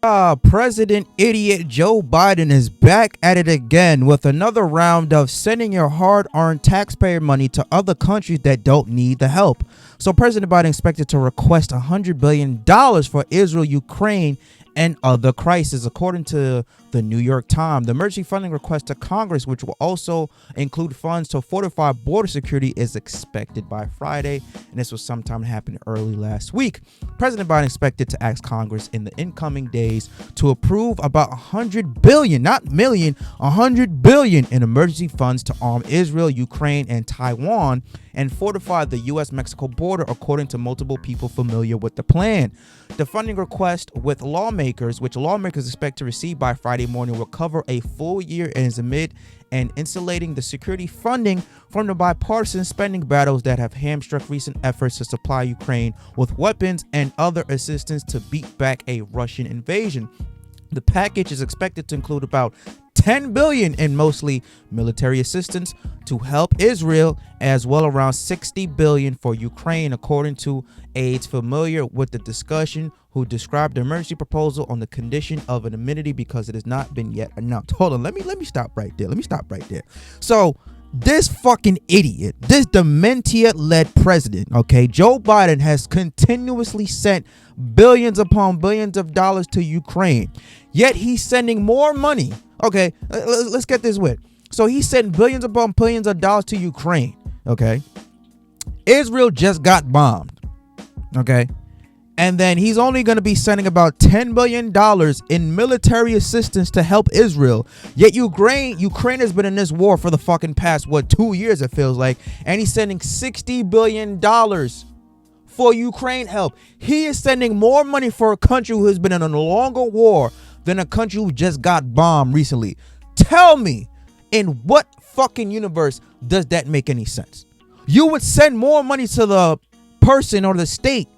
President idiot Joe Biden is back at it again with another round of sending your hard-earned taxpayer money to other countries that don't need the help. So President Biden expected to request $100 billion for Israel, Ukraine, and other crises, according to the New York Times. The emergency funding request to Congress, which will also include funds to fortify border security, is expected by Friday, and this was sometime happening early last week. President Biden expected to ask Congress in the incoming days to approve about $100 billion, not million, $100 billion in emergency funds to arm Israel, Ukraine, and Taiwan and fortify the U.S.-Mexico border, according to multiple people familiar with the plan. The funding request, which lawmakers expect to receive by Friday morning, will cover a full year and is amid and insulating the security funding from the bipartisan spending battles that have hamstrung recent efforts to supply Ukraine with weapons and other assistance to beat back a Russian invasion. The package is expected to include about $10 billion in mostly military assistance to help Israel, as well around $60 billion for Ukraine, according to aides familiar with the discussion, who described the emergency proposal on the condition of an amenity because it has not been yet announced. Hold on, let me stop right there. So this fucking idiot, this dementia-led president, okay, Joe Biden has continuously sent billions upon billions of dollars to Ukraine, yet he's sending more money. Okay, let's get this with. So he sent billions upon billions of dollars to Ukraine, okay? Israel just got bombed, okay? And then he's only going to be sending about $10 billion in military assistance to help Israel. Yet Ukraine has been in this war for the fucking past, 2 years it feels like. And he's sending $60 billion for Ukraine help. He is sending more money for a country who has been in a longer war than a country who just got bombed recently. Tell me, in what fucking universe does that make any sense? You would send more money to the person or the state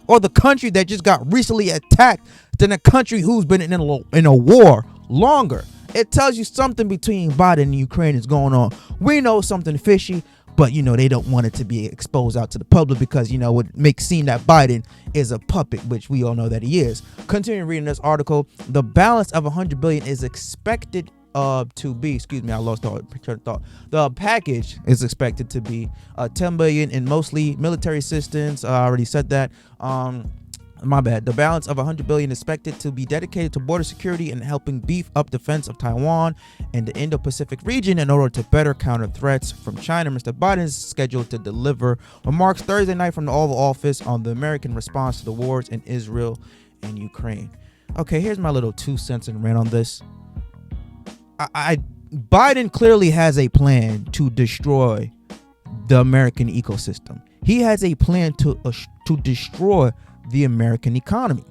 or the country that just got recently attacked than a country who's been in a war longer. It tells you something between Biden and Ukraine is going on. We know something fishy, but they don't want it to be exposed out to the public because it would make seem that Biden is a puppet, which we all know that he is. Continuing reading this article, the balance of $100 billion is expected to be, I lost the thought. The package is expected to be $10 billion in mostly military assistance. I already said that. My bad. The balance of $100 billion is expected to be dedicated to border security and helping beef up defense of Taiwan and the Indo-Pacific region in order to better counter threats from China. Mr. Biden is scheduled to deliver remarks Thursday night from the Oval Office on the American response to the wars in Israel and Ukraine. Okay, here's my little 2 cents and rant on this. Biden clearly has a plan to destroy the American ecosystem. He has a plan to destroy the American economy.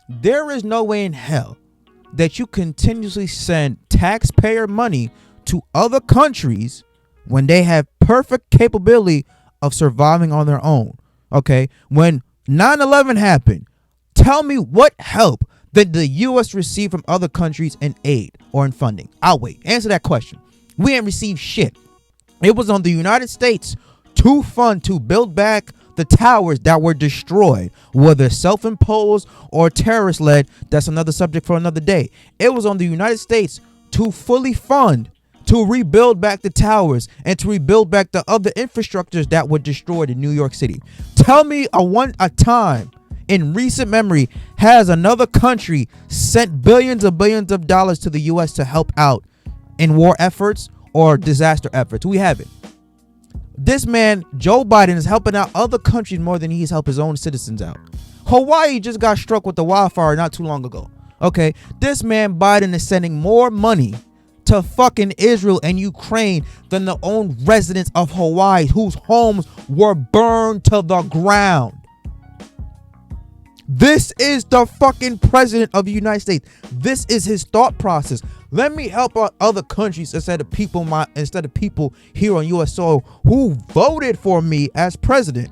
There is no way in hell that you continuously send taxpayer money to other countries when they have perfect capability of surviving on their own. Okay, when 9/11 happened, tell me what help did the U.S. receive from other countries in aid or in funding? I'll wait. Answer that question. We ain't received shit. It was on the United States to fund to build back the towers that were destroyed, whether self-imposed or terrorist-led. That's another subject for another day. It was on the United States to fully fund to rebuild back the towers and to rebuild back the other infrastructures that were destroyed in New York City. Tell me a time in recent memory has another country sent billions of dollars to the U.S. to help out in war efforts or disaster efforts. We haven't. This man, Joe Biden, is helping out other countries more than he's helped his own citizens out. Hawaii just got struck with the wildfire not too long ago. Okay, this man Biden is sending more money to fucking Israel and Ukraine than the own residents of Hawaii, whose homes were burned to the ground. This is the fucking president of the United States. This is his thought process. Let me help out other countries instead of people here on U.S. soil who voted for me as president.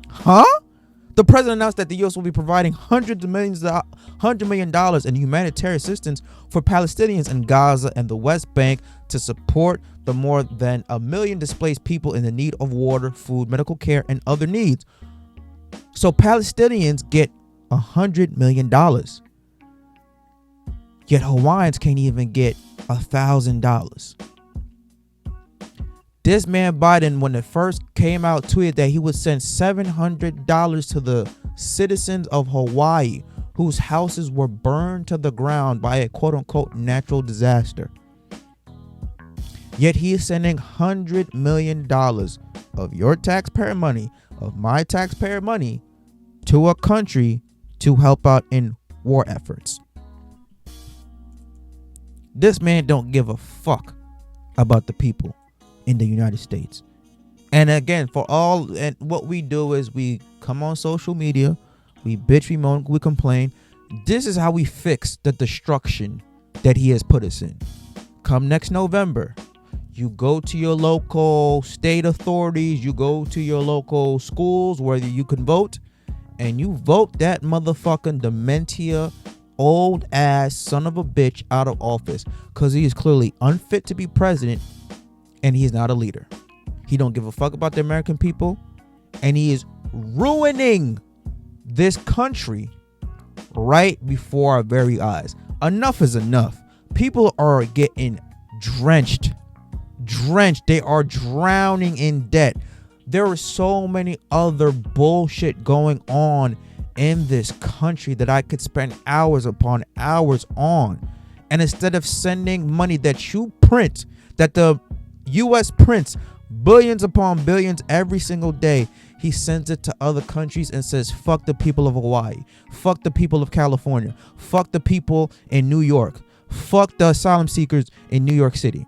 Huh? The president announced that the U.S. will be providing $100 million in humanitarian assistance for Palestinians in Gaza and the West Bank to support the more than 1 million displaced people in the need of water, food, medical care, and other needs. So Palestinians get $100 million. Yet Hawaiians can't even get $1,000. This man Biden, when it first came out, tweeted that he would send $700 to the citizens of Hawaii whose houses were burned to the ground by a quote-unquote natural disaster. Yet he is sending $100 million of your taxpayer money, of my taxpayer money, to a country to help out in war efforts. This man don't give a fuck about the people in the United States. And again, and what we do is we come on social media, we bitch, we moan, we complain. This is how we fix the destruction that he has put us in. Come next November, you go to your local state authorities, you go to your local schools where you can vote, and you vote that motherfucking dementia old ass son of a bitch out of office, because he is clearly unfit to be president and he is not a leader. He don't give a fuck about the American people, and he is ruining this country right before our very eyes. Enough is enough. People are getting drenched. They are drowning in debt. There are so many other bullshit going on in this country that I could spend hours upon hours on. And instead of sending money that you print, that the US prints billions upon billions every single day, he sends it to other countries and says, fuck the people of Hawaii, fuck the people of California, fuck the people in New York, fuck the asylum seekers in New York City.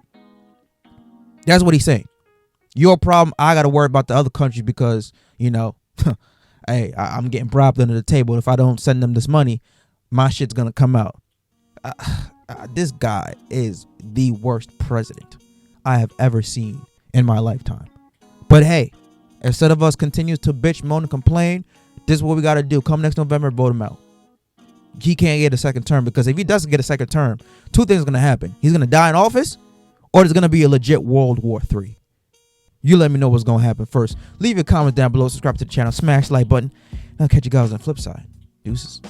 That's what he's saying. Your problem, I got to worry about the other countries because, hey, I'm getting bribed under the table. If I don't send them this money, my shit's going to come out. This guy is the worst president I have ever seen in my lifetime. But hey, instead of us continue to bitch, moan, and complain, this is what we got to do. Come next November, vote him out. He can't get a second term, because if he doesn't get a second term, two things are going to happen. He's going to die in office, or there's going to be a legit World War III. You let me know what's going to happen first. Leave your comments down below. Subscribe to the channel. Smash the like button. I'll catch you guys on the flip side. Deuces.